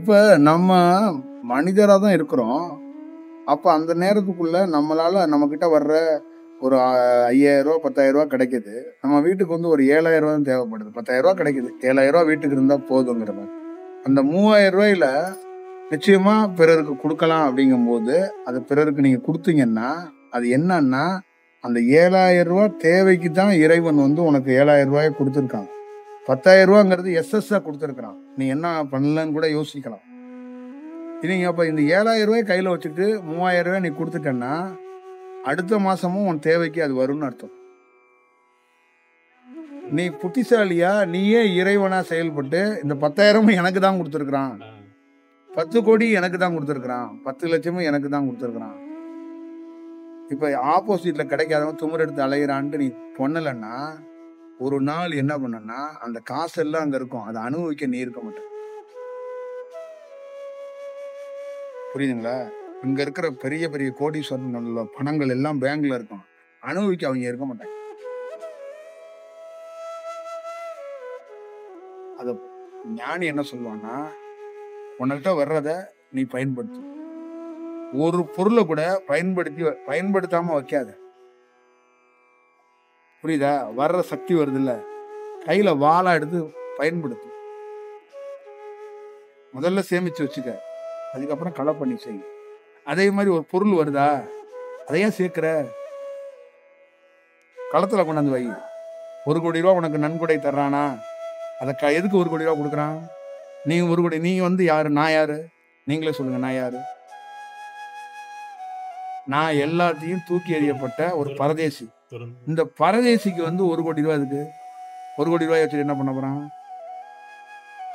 இப்ப நம்ம மனிதரா தான் இருக்கிறோம். அப்ப அந்த நேரத்துக்குள்ள நம்மளால நம்மகிட்ட வர்ற ஒரு ரூ. 5,000 ரூ. 10,000 கிடைக்குது. நம்ம வீட்டுக்கு வந்து ஒரு ரூ. 7,000 தான் தேவைப்படுது. ரூ. 10,000 கிடைக்குது. ரூ. 7,000 வீட்டுக்கு இருந்தா போதுங்கிற மாரி. அந்த ரூ. 3,000ல நிச்சயமா பிறருக்கு குடுக்கலாம் அப்படிங்கும்போது, அது பிறருக்கு நீங்க குடுத்தீங்கன்னா, அது என்னன்னா, அந்த ரூ. 7,000 தேவைக்கு தான் இறைவன் வந்து உனக்கு ரூ. 7,000 குடுத்துருக்கான். ரூ. 10,000ங்கிறது எஸ்எஸ்ஸா குடுத்துருக்கான். நீ என்ன பண்ணலன்னு கூட யோசிக்கலாம். நீங்க அப்ப இந்த ரூ. 7,000 கையில வச்சுட்டு ரூ. 3,000 நீ குடுத்துட்டன்னா, அடுத்த மாசமும் உன் தேவைக்கு அது வரும்னு அர்த்தம். நீ புத்திசாலியா, நீயே இறைவனா செயல்பட்டு, இந்த 10,000மும் எனக்கு தான் குடுத்துருக்கான். 10,00,00,000 எனக்கு தான் குடுத்துருக்கான். 10,00,000மும் எனக்கு தான் குடுத்துருக்கான். இப்ப ஆப்போசிட்ல கிடைக்காதவன் திமிரெடுத்து அலையிறான்ட்டு நீ பண்ணலன்னா, ஒரு நாள் என்ன பண்ணன்னா, அந்த காசெல்லாம் அங்க இருக்கும். அத அனுபவிக்க நீ இருக்க மாட்ட. புரியுதுங்களா? இங்க இருக்கிற பெரிய பெரிய கோடீஸ்வரர்களோட பணங்கள் எல்லாம் பேங்க்ல இருக்கும். அனுபவிக்க அவங்க இருக்க மாட்டாங்க. அத ஞானி என்ன சொல்லுவான்னா, உன்கிட்ட வர்றத நீ பயன்படுத்து. ஒரு பொருள கூட பயன்படுத்தாம வைக்காத. புரியுதா? வர்ற சக்தி வருதுல்ல, கையில வாளா எடுத்து பயன்படுத்து. முதல்ல சேமிச்சு வச்சுக்க. அதுக்கப்புறம் களை பண்ணி செய். அதே மாதிரி ஒரு பொருள் வருதா, அத ஏன் சேர்க்கிற? களத்துல கொண்டாந்து வை. ரூ. 1,00,00,000 உனக்கு நன்கொடை தர்றானா? அத எதுக்கு ரூ. 1,00,00,000 குடுக்குறான்? நீ 1 கோடி நீ வந்து யாரு? நான் யாரு? நீங்களே சொல்லுங்க, நான் யாரு? நான் எல்லாத்தையும் தூக்கி எறியப்பட்ட ஒரு பரதேசி. இந்த பரதேசிக்கு வந்து ரூ. 1,00,00,000 எதுக்கு? ரூ. 1,00,00,000 வச்சு என்ன பண்ண போறான்?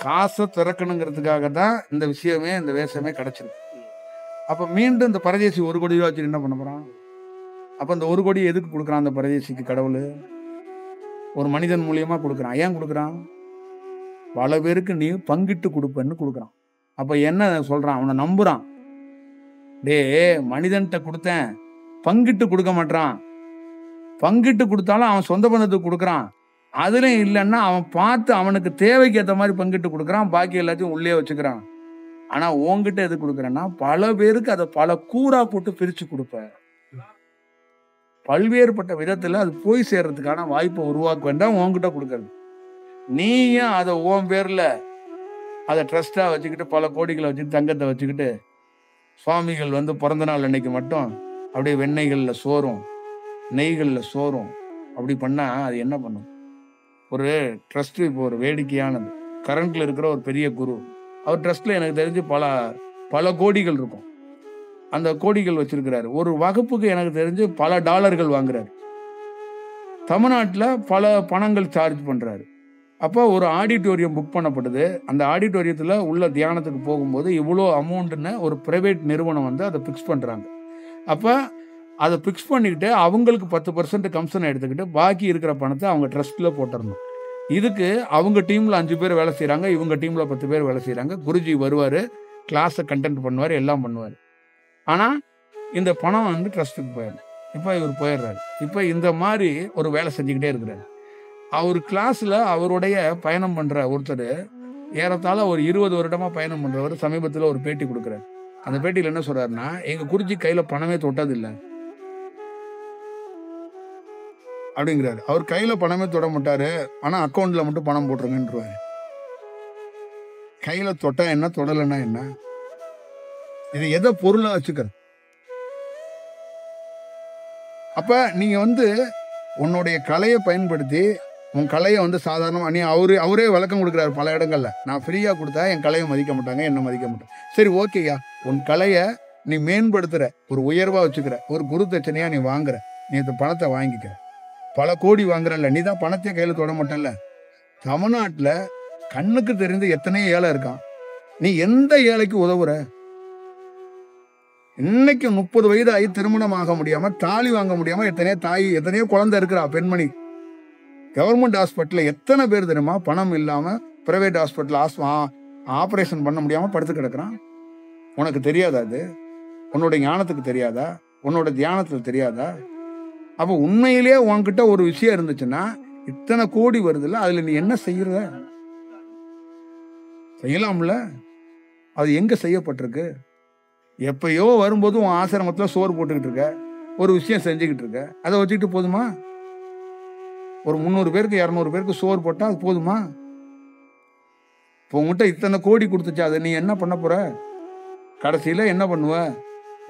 காசை திறக்கணுங்கிறதுக்காக தான் இந்த விஷயமே, இந்த வேஷமே கிடைச்சிருக்கு. அப்ப மீண்டும் இந்த பரதேசி ரூ. 1,00,00,000 வச்சு என்ன பண்ண போறான்? அப்ப இந்த 1 கோடி எதுக்கு கொடுக்குறான் அந்த பரதேசிக்கு கடவுள்? ஒரு மனிதன் மூலியமா கொடுக்குறான். ஏன் கொடுக்குறான்? பல பேருக்கு நீ பங்கிட்டு கொடுப்பன்னு கொடுக்குறான். அப்ப என்ன சொல்றான்? அவனை நம்புறான். மனிதன்கிட்ட கொடுத்தேன், பங்கிட்டு கொடுக்க மாட்டான். பங்கிட்டு கொடுத்தாலும் அவன் சொந்த பந்தத்துக்கு கொடுக்குறான். அதுலயும் இல்லைன்னா அவன் பார்த்து அவனுக்கு தேவைக்கு ஏற்ற மாதிரி பங்கிட்டு கொடுக்குறான். பாக்கி எல்லாத்தையும் உள்ளே வச்சுக்கிறான். ஆனா உன்கிட்ட எது கொடுக்குறேன்னா, பல பேருக்கு அதை பல கூறா போட்டு பிரிச்சு கொடுப்ப. பல்வேறுபட்ட விதத்துல அது போய் சேர்றதுக்கான வாய்ப்பை உருவாக்க வேண்டாம் உன்கிட்ட கொடுக்கறது. நீயும் அதை உன் பேர்ல அதை ட்ரஸ்டா வச்சுக்கிட்டு, பல கோடிகளை வச்சுக்கிட்டு, தங்கத்தை வச்சுக்கிட்டு, சுவாமிகள் வந்து பிறந்த நாள் அன்னைக்கு மட்டும் அப்படியே வெண்ணெய்கள்ல சோறும் நெய்கள்ல சோறும் அப்படி பண்ணா அது என்ன பண்ணும்? ஒரு ட்ரஸ்ட் இப்போ ஒரு வேடிக்கையானது. கரண்ட்ல இருக்கிற ஒரு பெரிய குரு, அவர் ட்ரஸ்ட்ல எனக்கு தெரிஞ்சு பல பல கோடிகள் இருக்கும். அந்த கோடிகள் வச்சிருக்கிறாரு. ஒரு வகுப்புக்கு எனக்கு தெரிஞ்சு பல டாலர்கள் வாங்குறாரு. தமிழ்நாட்டில் பல பணங்கள் சார்ஜ் பண்றாரு. அப்போ ஒரு ஆடிட்டோரியம் புக் பண்ணப்படுது. அந்த ஆடிட்டோரியத்தில் உள்ள தியானத்துக்கு போகும்போது இவ்வளோ அமௌண்ட்னு ஒரு பிரைவேட் நிறுவனம் வந்து அதை ஃபிக்ஸ் பண்ணுறாங்க. அப்போ அதை ஃபிக்ஸ் பண்ணிக்கிட்டு அவங்களுக்கு 10% கமிஷன் எடுத்துக்கிட்டு பாக்கி இருக்கிற பணத்தை அவங்க ட்ரஸ்ட்டில் போட்டுடணும். இதுக்கு அவங்க டீமில் 5 பேர் வேலை செய்கிறாங்க, இவங்க டீமில் 10 பேர் வேலை செய்கிறாங்க. குருஜி வருவார், கிளாஸை கண்டென்ட் பண்ணுவார், எல்லாம் பண்ணுவார். ஆனால் இந்த பணம் வந்து ட்ரஸ்ட்டுக்கு போயிடும். இப்போ இவர் போயிடுறாரு. இப்போ இந்த மாதிரி ஒரு வேலை செஞ்சுக்கிட்டே இருக்கிறாரு. அவர் கிளாஸில் அவருடைய பயணம் பண்ணுற ஒருத்தர் ஏறத்தாழ ஒரு 20 வருடமாக பயணம் பண்ணுறவர் சமீபத்தில் ஒரு பேட்டி கொடுக்குறாரு. அந்த பேட்டியில் என்ன சொல்கிறாருன்னா, எங்கள் குருஜி கையில் பணமே தொட்டதில்லை அப்படிங்கிறாரு. அவர் கையில் பணமே தொட மாட்டார், ஆனால் அக்கௌண்ட்டில் மட்டும் பணம் போட்டுருங்கன்றாரு. கையில் தொட்டா என்ன, தொடலைன்னா என்ன? இது எதை பொருளாக வச்சுக்கிற? அப்போ நீங்கள் வந்து உன்னுடைய கலையை பயன்படுத்தி உன் கலையை வந்து சாதாரணமாக நீ அவரே விளக்கம் கொடுக்குறாரு பல இடங்கள்ல. நான் ஃப்ரீயாக கொடுத்தா என் கலையை மதிக்க மாட்டாங்க, என்னை மதிக்க மாட்டாங்க. சரி, ஓகேயா, உன் கலையை நீ மேம்படுத்துகிற, ஒரு உயர்வாக வச்சுக்கிற, ஒரு குரு தட்சணையாக நீ வாங்குற, நீ இந்த பணத்தை வாங்கிக்க. பல கோடி வாங்குறல்ல, நீ தான் பணத்தையே கையில் தொட மாட்டேன்ல. தமிழ்நாட்டில் கண்ணுக்கு தெரிந்து எத்தனையோ ஏழை இருக்கான். நீ எந்த ஏழைக்கு உதவுற? இன்னைக்கு 30 வயது ஆகி திருமணம் ஆக முடியாம, தாலி வாங்க முடியாம எத்தனையோ குழந்தை இருக்கிறா பெண்மணி. கவர்மெண்ட் ஹாஸ்பிட்டல்ல எத்தனை பேர் தெரியுமா பணம் இல்லாம பிரைவேட் ஹாஸ்பிட்டல் ஆபரேஷன் பண்ண முடியாம படுத்து கிடக்குறான். உனக்கு தெரியாதா? அது உன்னோட ஞானத்துக்கு தெரியாதா? உன்னோட தியானத்துல தெரியாதா? அப்ப உண்மையிலேயே உன்கிட்ட ஒரு விஷயம் இருந்துச்சுன்னா, இத்தனை கோடி வருதுல்ல, அதுல நீ என்ன செய்யற? செய்யலாம்ல. அது எங்க செய்யப்பட்டிருக்கு? எப்பயோ வரும்போது உன் ஆசிரமத்துல சோறு போட்டுக்கிட்டு இருக்க, ஒரு விஷயம் செஞ்சுக்கிட்டு இருக்க, அதை வச்சுக்கிட்டு போதுமா? ஒரு 300 பேருக்கு 200 பேருக்கு சோறு போட்டா அது போதுமா? இப்போ உங்ககிட்ட இத்தனை கோடி கொடுத்துச்சு, அதை நீ என்ன பண்ண போற? கடைசியில என்ன பண்ணுவ?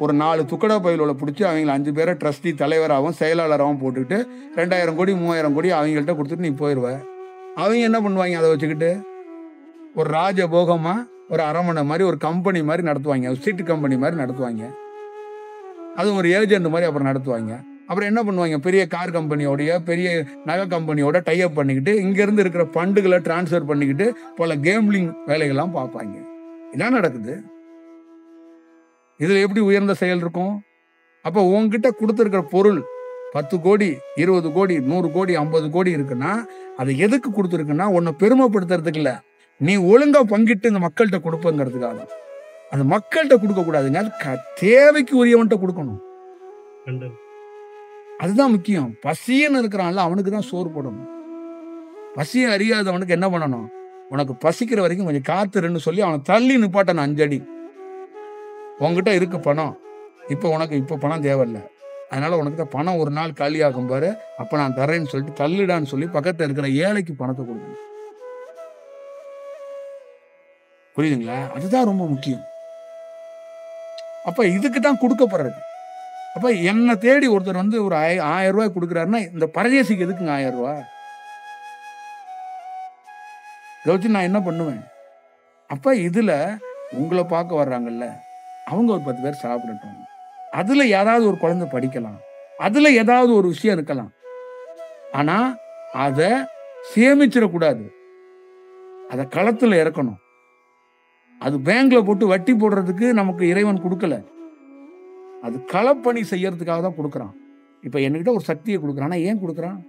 ஒரு 4 துக்கடா பயலுகளை பிடிச்சி அவங்கள 5 பேரை ட்ரஸ்டி தலைவராகவும் செயலாளராகவும் போட்டுக்கிட்டு 2000 கோடி 3000 கோடி அவங்கள்ட்ட கொடுத்துட்டு நீ போயிடுவ. அவங்க என்ன பண்ணுவாங்க? அதை வச்சுக்கிட்டு ஒரு ராஜபோகமா ஒரு அரமனை மாதிரி ஒரு கம்பெனி மாதிரி நடத்துவாங்க, ஒரு சீட்டு கம்பெனி மாதிரி நடத்துவாங்க. அதுவும் ஒரு ஏஜென்ட் மாதிரி அப்புறம் நடத்துவாங்க. அப்புறம் என்ன பண்ணுவாங்க? பெரிய கார் கம்பெனியோடைய பெரிய நகை கம்பெனியோட டைப் பண்ணிக்கிட்டு இங்கேருந்து இருக்கிற ஃபண்டுகளை டிரான்ஸ்ஃபர் பண்ணிக்கிட்டு பல கேம்லிங் வேலைகள்லாம் பார்ப்பாங்க. இதான் நடக்குது. இதுல எப்படி உயர்ந்த செயல் இருக்கும்? அப்போ உங்ககிட்ட கொடுத்துருக்கிற பொருள் 10 கோடி 20 கோடி 100 கோடி 50 கோடி இருக்குன்னா அது எதுக்கு கொடுத்துருக்குன்னா உன்னை பெருமைப்படுத்துறதுக்கு இல்லை, நீ ஒழுங்கா பங்கிட்டு இந்த மக்கள்கிட்ட கொடுப்பங்கிறதுக்காக. அந்த மக்கள்கிட்ட கொடுக்க கூடாதுங்க, அது தேவைக்கு உரியவன்கிட்ட கொடுக்கணும். அதுதான் முக்கியம். பசியன்னு இருக்கிறான்ல அவனுக்கு தான் சோறு போடணும். பசியை அறியாதவனுக்கு என்ன பண்ணணும்? உனக்கு பசிக்கிற வரைக்கும் கொஞ்சம் காத்துருன்னு சொல்லி அவனை தள்ளி நிப்பாட்டணும் 5 அடி. உங்ககிட்ட இருக்கு பணம், இப்போ பணம் தேவையில்லை, அதனால உனக்கு பணம் ஒரு நாள் காலியாகும் பாரு, அப்ப நான் தரேன்னு சொல்லிட்டு தள்ளிடான்னு சொல்லி பக்கத்துல இருக்கிற ஏழைக்கு பணத்தை கொடுக்கணும். புரியுதுங்களா? அதுதான் ரொம்ப முக்கியம். அப்ப இதுக்கு தான் கொடுக்கப்படுறது. அப்ப என்னை தேடி ஒருத்தர் வந்து ஒரு 1000 ரூபாய் கொடுக்குறாருன்னா இந்த பரதேசிக்கு எதுக்குங்க 1000 ரூபாய்? இதை வச்சு நான் என்ன பண்ணுவேன்? அப்ப இதுல உங்களை பார்க்க வர்றாங்கல்ல, அவங்க ஒரு 10 பேர் சாப்பிடட்டும். அதுல யாராவது ஒரு குழந்தை படிக்கலாம், அதுல ஏதாவது ஒரு விஷயம் இருக்கலாம். ஆனா அத சேமிச்சிடக்கூடாது, அத களத்துல இறக்கணும். அது பேங்க்ல போட்டு வட்டி போடுறதுக்கு நமக்கு இறைவன் கொடுக்கல, அது களப்பணி செய்யறதுக்காக தான் கொடுக்குறான். இப்ப என்கிட்ட ஒரு சக்தியை கொடுக்குறான்னா ஏன் கொடுக்குறான்?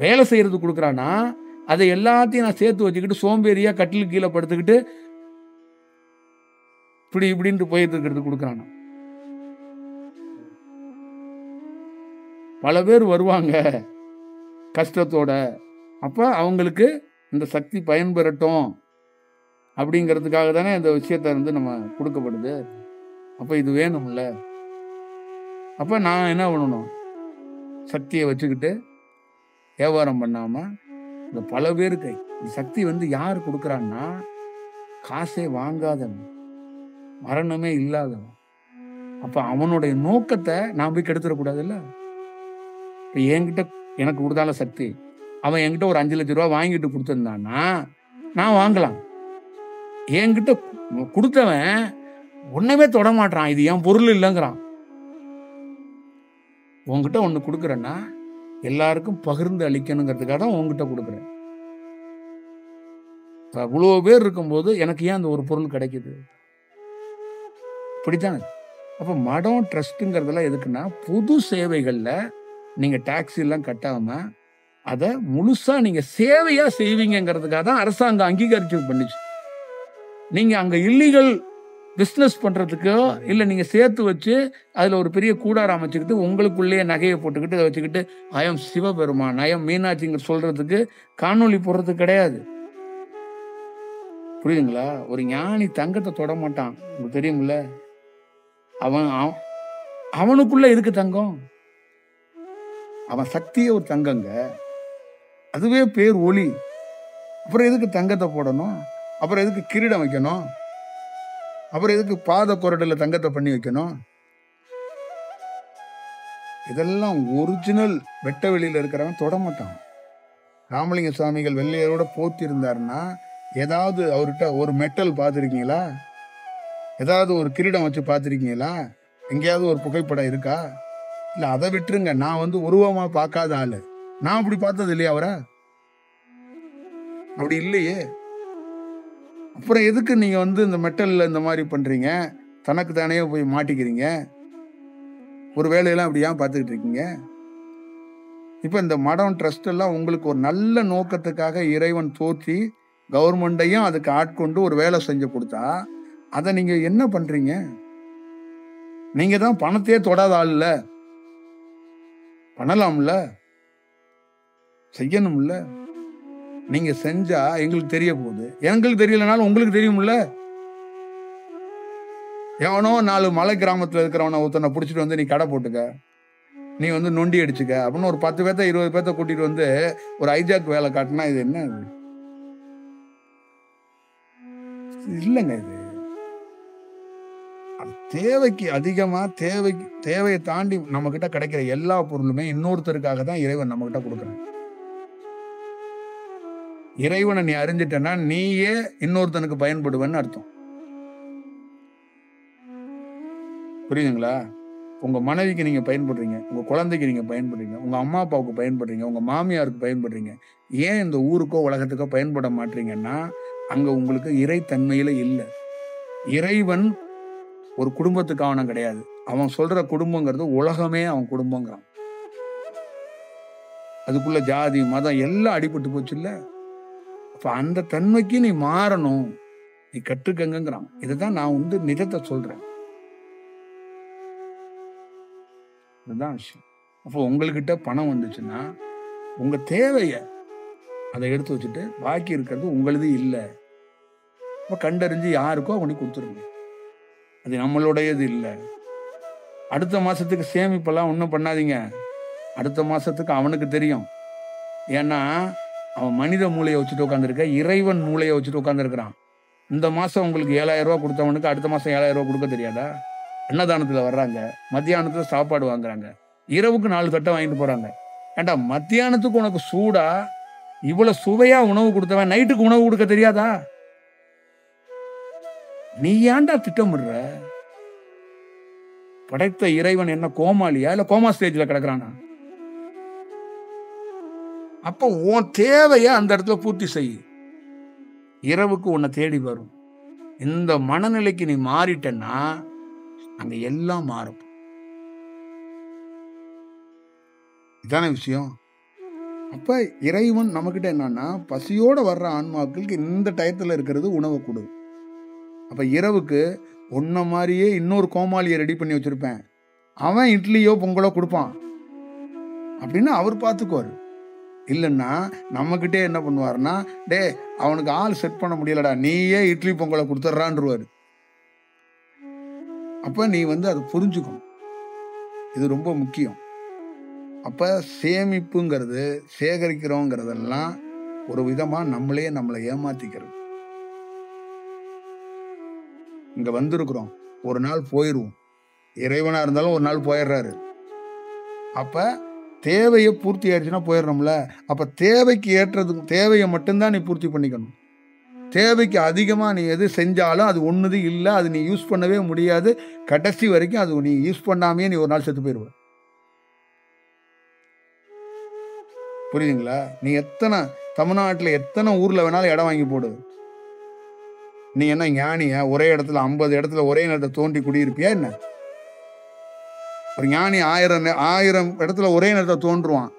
வேலை செய்யறதுக்கு கொடுக்குறான்னா அதை எல்லாத்தையும் நான் சேர்த்து வச்சுக்கிட்டு சோம்பேறியா கட்டில் கீழே படுத்துக்கிட்டு இப்படின்ட்டு போயிட்டு இருக்கிறது கொடுக்குறான். பல பேர் வருவாங்க கஷ்டத்தோட, அப்ப அவங்களுக்கு இந்த சக்தி பயன்பெறட்டும் அப்படிங்கிறதுக்காக தானே இந்த விஷயத்த வந்து நம்ம கொடுக்கப்படுது. அப்ப இது வேணும்ல. அப்ப நான் என்ன பண்ணணும்? சக்தியை வச்சுக்கிட்டு வியாபாரம் பண்ணாம இந்த பல பேருக்கு இந்த சக்தி வந்து யாரு கொடுக்குறான்னா காசே வாங்காதவன், மரணமே இல்லாதவன். அப்ப அவனுடைய நோக்கத்தை நான் போய் கெடுத்துடக்கூடாதுல்ல. இப்ப என்கிட்ட எனக்கு கொடுத்தால சக்தி, அவன் என்கிட்ட ஒரு 5 லட்சம் ரூபாய் வாங்கிட்டு கொடுத்துருந்தான்னா நான் வாங்கலாம். என்கிட்ட கொடுத்தவன் ஒண்ணுமே தொட மாட்டான், இது என் பொருள் இல்லைங்கிறான். உங்ககிட்ட ஒண்ணு கொடுக்குறேன்னா எல்லாருக்கும் பகிர்ந்து அளிக்கணுங்கிறதுக்காக தான் உங்ககிட்ட கொடுக்குறேன். அவ்வளோ பேர் இருக்கும்போது எனக்கு ஏன் அந்த ஒரு பொருள் கிடைக்குது? இப்படித்தானே. அப்ப மடம் ட்ரஸ்ட்டுங்கிறதெல்லாம் எதுக்குன்னா பொது சேவைகள்ல நீங்க டாக்ஸ் எல்லாம் கட்டாம அதை முழுசா நீங்க சேவையா செய்வீங்கிறதுக்காக தான் அரசாங்கம் அங்கீகரிச்சு பண்ணுச்சு. நீங்க அங்க இல்லீகல் பிஸ்னஸ் பண்றதுக்கோ இல்லை நீங்க சேர்த்து வச்சு அதுல ஒரு பெரிய கூடாரம் அமைச்சுக்கிட்டு உங்களுக்குள்ளேயே நகையை போட்டுக்கிட்டு அதை வச்சுக்கிட்டு ஐயம் சிவபெருமான் ஐயம் மீனாட்சிங்க சொல்றதுக்கு காணொலி போடுறதுக்கு கிடையாது. புரியுதுங்களா? ஒரு ஞானி தங்கத்தை தொட மாட்டான், உங்களுக்கு தெரியுமில்ல. அவனுக்குள்ள இருக்கு தங்கம், அவன் சக்தியே ஒரு தங்கங்க, அதுவே பேர் ஒளி. அப்புறம் எதுக்கு தங்கத்தை போடணும்? அப்புறம் எதுக்கு கிரீடம் வைக்கணும்? அப்புறம் எதுக்கு பாத கொரட்டில் தங்கத்தை பண்ணி வைக்கணும்? இதெல்லாம் ஒரிஜினல் வெட்ட வெளியில இருக்கிறவன் தொட மாட்டான். ராமலிங்க சுவாமிகள் வெள்ளையரோட போத்தி இருந்தாருன்னா ஏதாவது அவர்கிட்ட ஒரு மெட்டல் பார்த்துருக்கீங்களா? ஏதாவது ஒரு கிரீடம் வச்சு பார்த்துருக்கீங்களா? எங்கேயாவது ஒரு புகைப்படம் இருக்கா? இல்லை, அதை விட்டுருங்க. நான் வந்து உருவமா பார்க்காத ஆளு, நான் அப்படி பார்த்தது இல்லையா அவரை? அப்படி இல்லையே. அப்புறம் எதுக்கு நீங்க வந்து இந்த மெட்டல்ல இந்த மாதிரி பண்றீங்க? தனக்கு தானே போய் மாட்டிக்கிறீங்க. ஒரு வேலையெல்லாம் அப்படி ஏன் பார்த்துக்கிட்டு இருக்கீங்க? இப்ப இந்த மடம் ட்ரஸ்ட் எல்லாம் உங்களுக்கு ஒரு நல்ல நோக்கத்துக்காக இறைவன் தோற்றி கவர்மெண்ட்டையும் அதுக்கு ஆட்கொண்டு ஒரு வேலை செஞ்சு கொடுத்தா அதை நீங்க என்ன பண்றீங்க? நீங்க தான் பணத்தையே தொடாத ஆள் இல்ல, பண்ணலாம்ல, செய்யணும்ல. நீங்க செஞ்சா எங்களுக்கு தெரிய போகுது, எங்களுக்கு தெரியலனாலும் உங்களுக்கு தெரியும்ல. எவனோ 4 மலை கிராமத்துல இருக்கிறவனை ஒருத்தனை பிடிச்சிட்டு வந்து நீ கடை போட்டுக்க, நீ வந்து நொண்டி அடிச்சுக்க அப்படின்னு ஒரு 10 பேர்த்த 20 பேர்த்த கூட்டிட்டு வந்து ஒரு ஹைஜாக் வேலை காட்டினா இது என்ன? இது இல்லைங்க. இது தேவைக்கு அதிகமா தேவையை தாண்டி நம்ம கிட்ட கிடைக்கிற எல்லா பொருளுமே இன்னொருத்தருக்காக தான் இறைவன் நம்ம கிட்ட கொடுக்குறான். இறைவனை நீ அறிஞ்சிட்டனா நீயே இன்னொருத்தனுக்கு பயன்படுவேன்னு அர்த்தம். புரியுதுங்களா? உங்க மனைவிக்கு நீங்க பயன்படுறீங்க, உங்க குழந்தைக்கு நீங்க பயன்படுறீங்க, உங்க அம்மா அப்பாவுக்கு பயன்படுறீங்க, உங்க மாமியாருக்கு பயன்படுறீங்க. ஏன் இந்த ஊருக்கோ உலகத்துக்கோ பயன்பட மாட்டீங்கன்னா அங்க உங்களுக்கு இறைத்தன்மையில இல்லை. இறைவன் ஒரு குடும்பத்துக்கான கிடையாது. அவன் சொல்ற குடும்பங்கிறது உலகமே அவன் குடும்பங்கிறான். அதுக்குள்ள ஜாதி மதம் எல்லாம் அடிபட்டு போச்சு இல்ல. அப்ப அந்த தன்மைக்கு நீ மாறணும், நீ கற்றுக்கங்கிறான். இதுதான் நான் வந்து நிஜத்தை சொல்றேன். இதுதான் விஷயம். அப்போ உங்ககிட்ட பணம் வந்துச்சுன்னா உங்க தேவைய அதை எடுத்து வச்சுட்டு பாக்கி இருக்கிறது உங்களது இல்லை. அப்ப கண்டறிஞ்சு யாருக்கோ கொண்டு கொடுத்துருங்க. அது நம்மளுடையது இல்லை. அடுத்த மாசத்துக்கு சேமிப்பெல்லாம் ஒன்றும் பண்ணாதீங்க. அடுத்த மாசத்துக்கு அவனுக்கு தெரியும். ஏன்னா அவன் மனித மூளையை வச்சுட்டு உட்காந்துருக்க, இறைவன் மூளையை வச்சுட்டு உட்காந்துருக்கிறான். இந்த மாசம் உங்களுக்கு 7,000 ரூபாய் கொடுத்தவனுக்கு அடுத்த மாசம் 7,000 ரூபாய் கொடுக்க தெரியாதா? அன்னதானத்துல வர்றாங்க, மத்தியானத்துல சாப்பாடு வாங்குறாங்க, இரவுக்கு 4 தட்டை வாங்கிட்டு போறாங்க. ஏண்டா மத்தியானத்துக்கு உனக்கு சூடா இவ்வளவு சுவையா உணவு கொடுத்தவன் நைட்டுக்கு உணவு கொடுக்க தெரியாதா? நீ ஏன்டா திட்டமிடுற? படைத்த இறைவன் என்ன கோமாளியா இல்ல கோமா ஸ்டேஜ்ல கிடக்குறானா? அப்ப உன் தேவைய அந்த இடத்துல பூர்த்தி செய். இரவுக்கு உன்னை தேடி வரும். இந்த மனநிலைக்கு நீ மாறிட்டன்னா அங்க எல்லாம் மாறும். இதான விஷயம். அப்ப இறைவன் நம்மகிட்ட என்னன்னா பசியோட வர்ற ஆன்மாக்களுக்கு இந்த டயத்துல இருக்கிறது உணவு கொடு. அப்ப இரவுக்கு உன்ன மாதிரியே இன்னொரு கோமாளியை ரெடி பண்ணி வச்சிருப்பேன், அவன் இட்லியோ பொங்கலோ கொடுப்பான் அப்படின்னு அவர் பார்த்துக்குவார். இல்லைன்னா நம்மகிட்டே என்ன பண்ணுவார்னா, டே அவனுக்கு ஆள் செட் பண்ண முடியலடா, நீயே இட்லி பொங்கலை கொடுத்துட்றான்ருவாரு. அப்ப நீ வந்து அதை புரிஞ்சுக்கணும். இது ரொம்ப முக்கியம். அப்ப சேமிப்புங்கிறது சேகரிக்கிறோங்கிறதெல்லாம் ஒரு விதமா நம்மளே நம்மளை ஏமாத்திக்கிறது. இங்க வந்திருக்கிறோம், ஒரு நாள் போயிடுவோம். இறைவனா இருந்தாலும் ஒரு நாள் போயிடுறாரு. அப்ப தேவையை பூர்த்தி ஆயிடுச்சுன்னா போயிடுறோம்ல. அப்ப தேவைக்கு ஏற்றதுக்கு தேவையை மட்டும்தான் நீ பூர்த்தி பண்ணிக்கணும். தேவைக்கு அதிகமா நீ எது செஞ்சாலும் அது ஒண்ணுது இல்லை, அது நீ யூஸ் பண்ணவே முடியாது. கடைசி வரைக்கும் அது நீ யூஸ் பண்ணாமே நீ ஒரு நாள் செத்து போயிடுவ. புரியுதுங்களா? நீ தமிழ்நாட்டில் எத்தனை ஊர்ல வேணாலும் இடம் வாங்கி போடு. நீ என்ன ஞானியா? ஒரே இடத்துல 50 இடத்துல ஒரே நேரத்தை தோண்டி குடியிருப்பியா என்ன? ஒரு ஞானி 1000 இடத்துல ஒரே நேரத்தை தோன்றுவான்.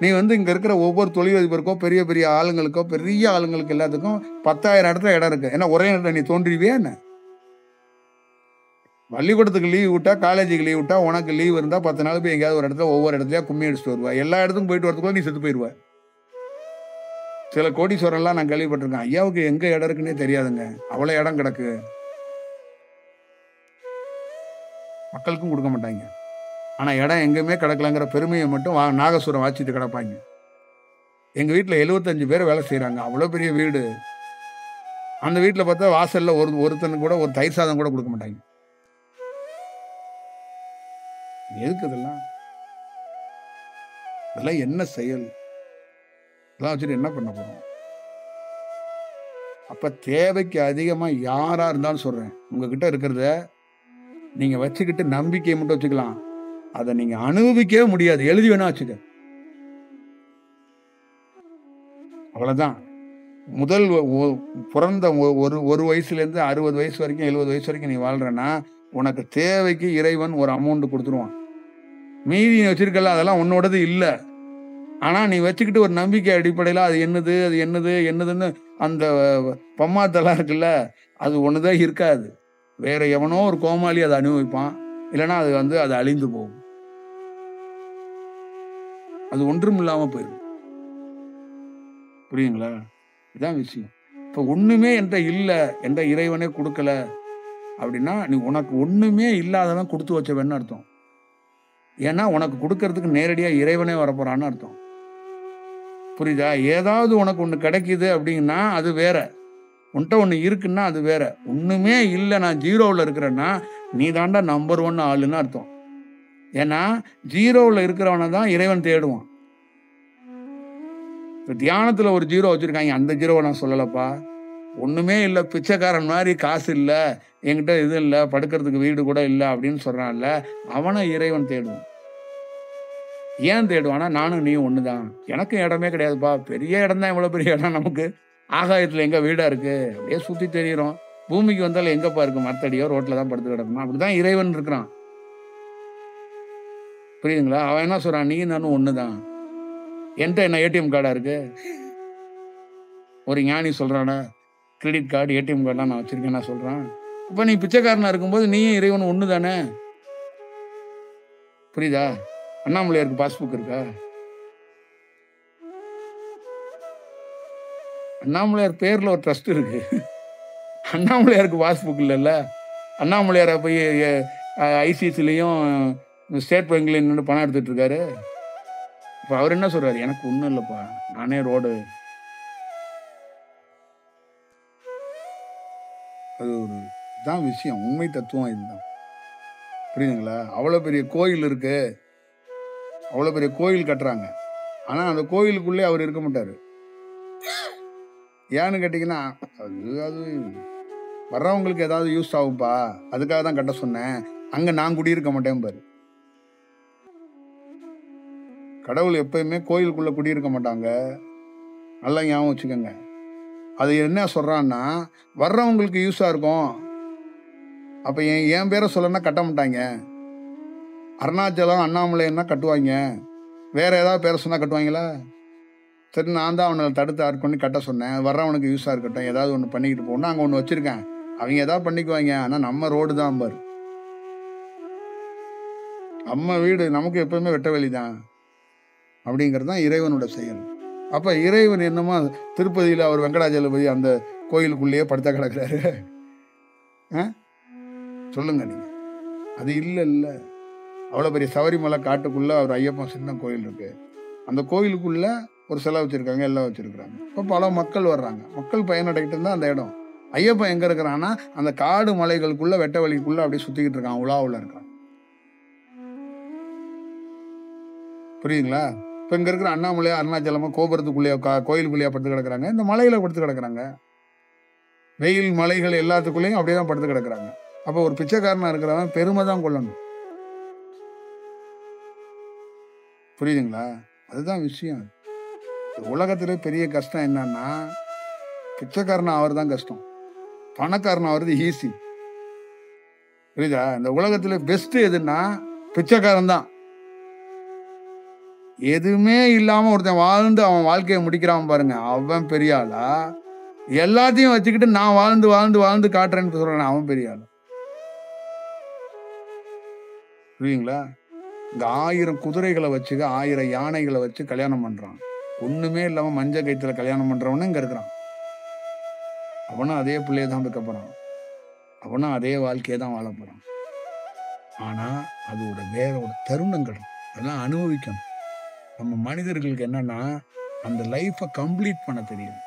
நீ வந்து இங்க இருக்கிற ஒவ்வொரு தொழிலதிபருக்கோ பெரிய பெரிய ஆளுங்களுக்கோ பெரிய ஆளுங்களுக்கு எல்லாத்துக்கும் 10,000 இடத்துல இடம் இருக்கு. ஏன்னா ஒரே நேரத்தை நீ தோன்றிவியா என்ன? பள்ளிக்கூடத்துக்கு லீவ் விட்டா, காலேஜுக்கு லீவ் விட்டா, உனக்கு லீவ் இருந்தா 10 நாள் போய் எங்கேயாவது ஒரு இடத்துல ஒவ்வொரு இடத்துலயா கும்மி அடிச்சுட்டு வருவா. எல்லா இடத்துக்கும் போயிட்டு வரதுக்குள்ள நீ செத்து போயிடுவ. சில கோடீஸ்வரன்லாம் நான் கேள்விப்பட்டிருக்கேன், ஐயாவுக்கு எங்க இடம் இருக்குன்னே தெரியாதுங்க, அவ்வளவு இடம் கிடக்கு, மக்களுக்கும் கொடுக்க மாட்டாங்க. ஆனா இடம் எங்குமே கிடக்கலங்கிற பெருமையை மட்டும் நாகசுரம் வாச்சிட்டு கிடப்பாங்க. எங்க வீட்டுல 75 பேர் வேலை செய்யறாங்க, அவ்வளவு பெரிய வீடு. அந்த வீட்டுல பார்த்தா வாசல்ல ஒருத்தனுக்கு கூட ஒரு தயிர் சாதம் கூட கொடுக்க மாட்டாங்க. எதுக்கு இதெல்லாம்? இதெல்லாம் என்ன செயல்? இதெல்லாம் வச்சுட்டு என்ன பண்ண போறோம்? அப்ப தேவைக்கு அதிகமா யாரா இருந்தாலும் சொல்றேன், உங்ககிட்ட இருக்கிறத நீங்க வச்சுக்கிட்டு நம்பிக்கையை மட்டும் வச்சுக்கலாம், அதை நீங்க அனுபவிக்கவே முடியாது. எழுதி வேணா வச்சுக்க, அவ்வளவுதான். முதல் பிறந்த ஒரு வயசுல இருந்து 60 வயசு வரைக்கும் 70 வயசு வரைக்கும் நீ வாழ்றன்னா உனக்கு தேவைக்கு இறைவன் ஒரு அமௌண்ட் கொடுத்துருவான். மீதி நீ வச்சிருக்கல அதெல்லாம் உன்னோடது இல்லை. ஆனா நீ வச்சுக்கிட்டு ஒரு நம்பிக்கை அடிப்படையில் அது என்னது அது என்னது என்னதுன்னு அந்த பம்மாத்தெல்லாம் இருக்குல்ல, அது ஒண்ணுதான் இருக்காது. வேற எவனோ ஒரு கோமாளி அதை அனுபவிப்பான், இல்லைன்னா அது வந்து அது அழிந்து போகும், அது ஒன்றும் இல்லாம போயிடும். புரியுங்களா? இதான் விஷயம். இப்ப ஒண்ணுமே என்கிட்ட இல்லை, என்ற இறைவனே கொடுக்கல, அப்படின்னா நீ உனக்கு ஒண்ணுமே இல்லாதவன் கொடுத்து வச்சவன்னு அர்த்தம். ஏன்னா உனக்கு கொடுக்கறதுக்கு நேரடியா இறைவனே வரப்போறான்னு அர்த்தம். புரியுதா? ஏதாவது உனக்கு ஒண்ணு கிடைக்குது அப்படின்னா அது வேற. உன்கிட்ட ஒண்ணு இருக்குன்னா அது வேற. ஒண்ணுமே இல்லை, நான் ஜீரோவில் இருக்கிறேன்னா நீ தாண்டா நம்பர் 1 ஆளுன்னு அர்த்தம். ஏன்னா ஜீரோவில் இருக்கிறவனை தான் இறைவன் தேடுவான். தியானத்துல ஒரு ஜீரோ வச்சிருக்காங்க, அந்த ஜீரோவை நான் சொல்லலப்பா. ஒண்ணுமே இல்லை, பிச்சைக்காரன் மாதிரி காசு இல்லை, என்கிட்ட இது இல்லை, படுக்கிறதுக்கு வீடு கூட இல்லை அப்படின்னு சொல்றான்ல, அவனை இறைவன் தேடுவான். ஏன் தேடுவானா, நானும் நீயும் ஒண்ணுதான், எனக்கு இடமே கிடையாதுப்பா, பெரிய இடம் தான், இவ்வளவு பெரிய இடம் நமக்கு, ஆகாயத்துல எங்க வீடா இருக்கு, அப்படியே சுத்தி தெரியுறோம், பூமிக்கு வந்தாலும் எங்கப்பா இருக்கு, மரத்தடியோ ரோட்ல தான் படுத்து கிடக்கணும். அப்படிதான் இறைவன் இருக்கிறான். புரியுதுங்களா? அவன் என்ன சொல்றான், நீ நானும் ஒண்ணுதான், என்கிட்ட என்ன ஏடிஎம் கார்டா இருக்கு? ஒரு ஞானி சொல்றானா, கிரெடிட் கார்டு ஏடிஎம் கார்டெலாம் நான் வச்சிருக்கேன் சொல்றான். அப்ப நீ பிச்சைக்காரனா இருக்கும்போது நீயும் இறைவன் ஒண்ணு தானே. புரியுதா? அண்ணாமலையாருக்கு பாஸ்புக் இருக்கா? அண்ணாமலையார் பேர்ல ஒரு ட்ரஸ்ட் இருக்கு, அண்ணாமலையாருக்கு பாஸ்புக் இல்லைல்ல. அண்ணாமலையாரை போய் ஐசிசிலையும் ஸ்டேட் பேங்க்லையும் நின்று பணம் எடுத்துட்டு இருக்காரு. இப்போ அவர் என்ன சொல்றாரு, எனக்கு ஒன்றும் இல்லைப்பா, நானே ரோடு. அது ஒரு இதுதான் விஷயம், உண்மை தத்துவம் இதுதான். புரியுதுங்களா? அவ்வளோ பெரிய கோயில் இருக்கு, அவ்வளோ பெரிய கோயில் கட்டுறாங்க, ஆனால் அந்த கோயிலுக்குள்ளே அவர் இருக்க மாட்டார். ஏன்னு கேட்டிங்கன்னா, அது வர்றவங்களுக்கு ஏதாவது யூஸ் ஆகும்பா, அதுக்காக தான் கட்ட சொன்னேன், அங்கே நான் குடியிருக்க மாட்டேன் பாரு. கடவுள் எப்பயுமே கோயிலுக்குள்ளே குடியிருக்க மாட்டாங்க, நல்லா ஞாபகம் வச்சுக்கோங்க. அது என்ன சொல்கிறான்னா, வர்றவங்களுக்கு யூஸாக இருக்கும். அப்போ என் பேரை சொல்லணும்னா கட்ட மாட்டாங்க. அருணாச்சலம் அண்ணாமலைன்னா கட்டுவாங்க, வேற ஏதாவது பேரை சொன்னால் கட்டுவாங்களா? சரி, நான் தான் அவனை தடுத்து பண்ணி கட்ட சொன்னேன், வர்றவனுக்கு யூஸாக இருக்கட்டும், ஏதாவது ஒன்று பண்ணிக்கிட்டு போகணும், அங்கே ஒன்று வச்சுருக்கேன், அவங்க ஏதாவது பண்ணிக்குவாங்க, ஆனால் நம்ம ரோடு தான் பாரு, நம்ம வீடு, நமக்கு எப்பவுமே வெட்ட வெளி தான் அப்படிங்கிறது தான் இறைவனோட செயல். அப்போ இறைவன் என்னமோ திருப்பதியில் அவர் வெங்கடாஜலபதி அந்த கோயிலுக்குள்ளேயே படுத்த கிடக்கிறாரு. சொல்லுங்க நீங்க, அது இல்லை இல்லை. அவ்வளோ பெரிய சபரிமலை காட்டுக்குள்ளே அவர் ஐயப்பன் சின்ன கோயில் இருக்கு, அந்த கோயிலுக்குள்ள ஒரு சிலை வச்சிருக்காங்க, எல்லாம் வச்சிருக்கிறாங்க. இப்போ பல மக்கள் வர்றாங்க, மக்கள் பயனடைகிட்டு இருந்தா அந்த இடம். ஐயப்பன் எங்க இருக்கிறான்னா அந்த காடு மலைகளுக்குள்ள வெட்ட வழிக்குள்ள அப்படியே சுத்திக்கிட்டு இருக்கான், உலாவுல இருக்கான். புரியுதுங்களா? இப்போ இங்க இருக்கிற அண்ணாமலையா அருணாச்சலமா கோபுரத்துக்குள்ளேயே கோயிலுக்குள்ளேயே படுத்து கிடக்குறாங்க, இந்த மலையில படுத்து கிடக்குறாங்க, வெயில் மலைகள் எல்லாத்துக்குள்ளேயும் அப்படியே தான் படுத்து கிடக்குறாங்க. அப்போ ஒரு பிச்சைக்காரனா இருக்கிறவன் பெருமை தான் கொள்ளணும். புரியுதுங்களா? அதுதான் விஷயம். உலகத்திலே பெரிய கஷ்டம் என்னன்னா, பிச்சைக்காரன் ஆகிறது தான் கஷ்டம், பணக்காரன் ஆகிறது ஈஸி. புரியுதா? இந்த உலகத்துல பெஸ்ட் எதுன்னா பிச்சைக்காரன் தான். எதுவுமே இல்லாம ஒருத்தன் வாழ்ந்து அவன் வாழ்க்கையை முடிக்கிறான் பாருங்க, அவன் பெரிய ஆளா? எல்லாத்தையும் வச்சுக்கிட்டு நான் வாழ்ந்து வாழ்ந்து வாழ்ந்து காட்டுறேன்னு சொல்றேன், அவன் பெரிய ஆளு. புரியுங்களா? இந்த 1000 குதிரைகளை வச்சு 1000 யானைகளை வச்சு கல்யாணம் பண்றான், ஒண்ணுமே இல்லாம மஞ்ச கைத்துல கல்யாணம் பண்றவனு இங்க இருக்கிறான். அவனும் அதே பிள்ளைய தான் வைக்க போறான், அவனும் அதே வாழ்க்கையை தான் வாழ போறான். ஆனா அதோட வேற ஒரு தருணங்கள் அதெல்லாம் அனுபவிக்கணும். நம்ம மனிதர்களுக்கு என்னன்னா, அந்த லைஃபை கம்ப்ளீட் பண்ண தெரியும்,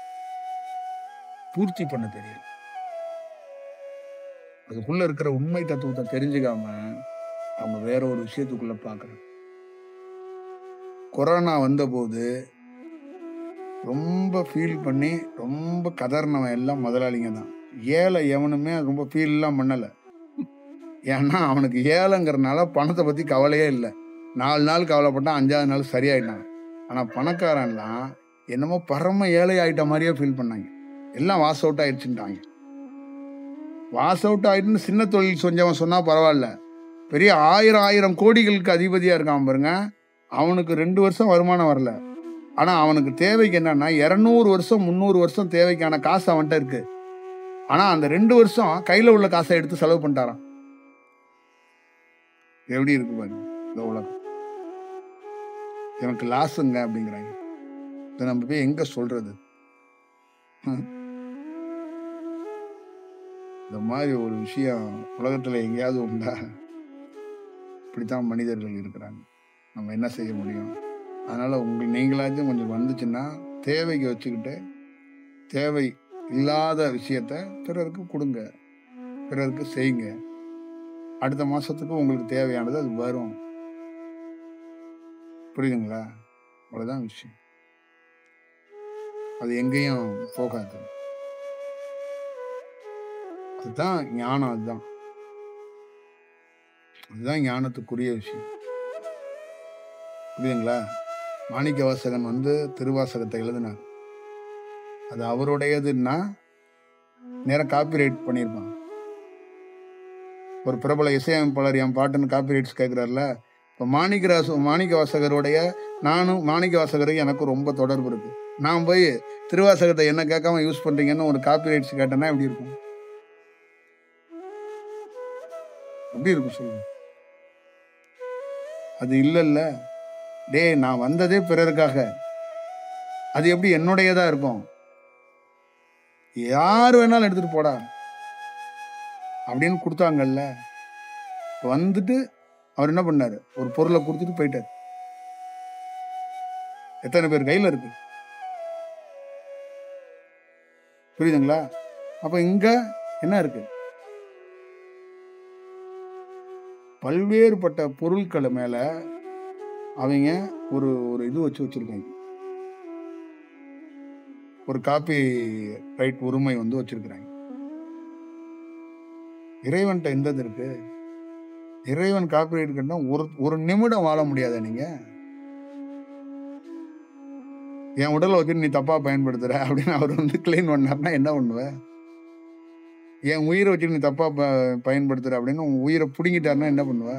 பூர்த்தி பண்ண தெரியும். அதுக்குள்ள இருக்கிற உண்மை தத்துவத்தை தெரிஞ்சுக்காம அவங்க வேற ஒரு விஷயத்துக்குள்ள பாக்குறாங்க. கொரோனா வந்த போது ரொம்ப ஃபீல் பண்ணி ரொம்ப கதறினவன் எல்லாம் முதலாளிங்க தான். ஏழை எவனுமே ரொம்ப ஃபீல்லாம் பண்ணல, ஏன்னா அவனுக்கு ஏழைங்கிறதுனால பணத்தை பத்தி கவலையே இல்லை. 4 நாள் கவலைப்பட்டான், 5ஆவது நாள் சரியாயிட்டான். ஆனா பணக்காரன்லாம் என்னமோ பரம ஏழை ஆயிட்ட மாதிரியே ஃபீல் பண்ணாங்க, எல்லாம் வாஸ் அவுட் ஆயிடுச்சுட்டாங்க. வாஸ் அவுட் ஆயிட்டுன்னு சின்ன தொழில் செஞ்சவன் சொன்னா பரவாயில்ல, பெரிய 1000 கோடிகளுக்கு அதிபதியா இருக்கான் பாருங்க, அவனுக்கு 2 வருஷம் வருமானம் வரல. ஆனா அவனுக்கு தேவைக்கு என்னன்னா 200 வருஷம் 300 வருஷம் தேவைக்கான காசு அவன்கிட்ட இருக்கு. ஆனா அந்த 2 வருஷம் கையில உள்ள காசை எடுத்து செலவு பண்ணிட்டாரான். எப்படி இருக்கு பாருங்க இந்த உலகம். எனக்கு லாஸுங்க அப்படிங்கிறாங்க, இதை நம்ம போய் எங்க சொல்றது? இந்த மாதிரி ஒரு விஷயம் உலகத்தில் எங்கேயாவது உண்டா? இப்படித்தான் மனிதர்கள் இருக்கிறாங்க. நம்ம என்ன செய்ய முடியும்? அதனால் நீங்களாச்சும் கொஞ்சம் வந்துச்சுன்னா தேவைக்கு வச்சுக்கிட்டு தேவை இல்லாத விஷயத்த பிறருக்கு கொடுங்க, பிறருக்கு செய்யுங்க. அடுத்த மாதத்துக்கு உங்களுக்கு தேவையானது அது வரும். புரியுதுங்களா? அவ்வளோதான் விஷயம். அது எங்கேயும் போகாது. அதுதான் ஞானம். அதுதான் ஞானத்துக்குரிய விஷயம். புரியுதுங்களா? மாணிக்க வாசகன் திருவாசகத்தை எழுதினார். அது அவருடையதுன்னா நேரம் காப்பிரைட் பண்ணியிருப்பான். ஒரு பிரபல இசையமைப்பாளர் என் பாட்டுன்னு காப்பிரைட்ஸ் கேட்குறாருல. இப்போ மாணிக்க வாசகருடைய மாணிக்க வாசகருக்கு எனக்கு ரொம்ப தொடர்பு இருக்கு. நான் போய் திருவாசகத்தை என்ன கேட்காம யூஸ் பண்றீங்கன்னு ஒரு காப்பிரைட்ஸ் கேட்டேன்னா எப்படி இருக்கும்? எப்படி இருக்கும் சொல்லுங்க? அது இல்லைல்ல. நான் வந்ததே பிறருக்காக. அது எப்படி என்னுடையதா இருக்கும்? யார் வேணாலும் எடுத்துட்டு போடா அப்படின்னு கொடுத்தாங்கல்ல. வந்துட்டு அவர் என்ன பண்ணாரு? ஒரு பொருளை கொடுத்துட்டு போயிட்டாரு. எத்தனை பேர் கையில இருக்கு? புரியுதுங்களா? அப்ப இங்க என்ன இருக்கு? பல்வேறுபட்ட பொருட்களை மேல அவங்க ஒரு ஒரு இது வச்சிருக்காங்க. ஒரு காப்பி ரைட் உரிமை வச்சிருக்கிறாங்க. இறைவன்கிட்ட எந்த இருக்கு? இறைவன் காப்பி ரைட் கட்டினா ஒரு நிமிடம் வாழ முடியாத நீங்க. என் உடலை வச்சு நீ தப்பா பயன்படுத்துற அப்படின்னு அவர் கிளைம் பண்ணார்னா என்ன பண்ணுவ? என் உயிரை வச்சு நீ தப்பா பயன்படுத்துற அப்படின்னு உன் உயிரை பிடுங்கிட்டாருன்னா என்ன பண்ணுவ?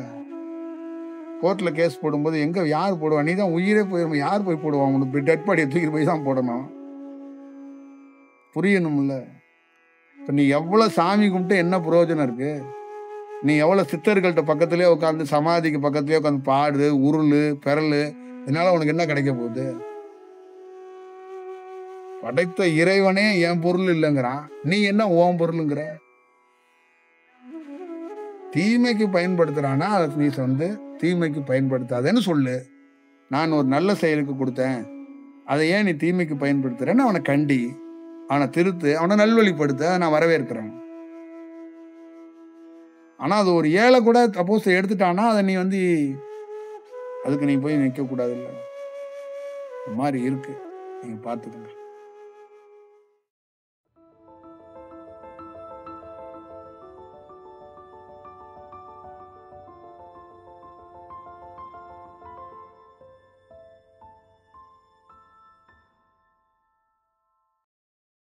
கோர்ட்ல கேஸ் போடும்போது யார் போடுவா? நீ தான் உயிரே போயிடும். யார் போய் போடுவான்? உனக்கு டெட் பாடியை தூக்கி போய் தான் போடணும். புரியணும்ல. இப்ப நீ எவ்வளவு சாமி கும்பிட்டு என்ன பிரயோஜனம் இருக்கு? நீ எவ்வளவு சித்தர்கள்ட்ட பக்கத்திலே உட்காந்து சமாதிக்கு பக்கத்திலே உட்காந்து பாடு, உருளு, பெறலு, இதனால உனக்கு என்ன கிடைக்க போகுது? படைத்த இறைவனே என் பொருள் இல்லைங்கிறான். நீ என்ன உன் பொருளுங்கிற? தீமைக்கு பயன்படுத்துறானா அதை நீ தீமைக்கு பயன்படுத்தாதேன்னு சொல்லு. நான் ஒரு நல்ல செயலுக்கு கொடுத்தேன், அதை ஏன் நீ தீமைக்கு பயன்படுத்துறேன்னு அவனை கண்டி, அவனை திருத்து, அவனை நல்வழிப்படுத்த நான் வரவேற்கிறேன். ஆனா அது ஒரு ஏழை கூட சப்போஸ் எடுத்துட்டானா அதை நீ அதுக்கு நீ போய் நிற்க கூடாது. இல்ல இந்த மாதிரி இருக்கு, நீங்க பார்த்துக்கங்க.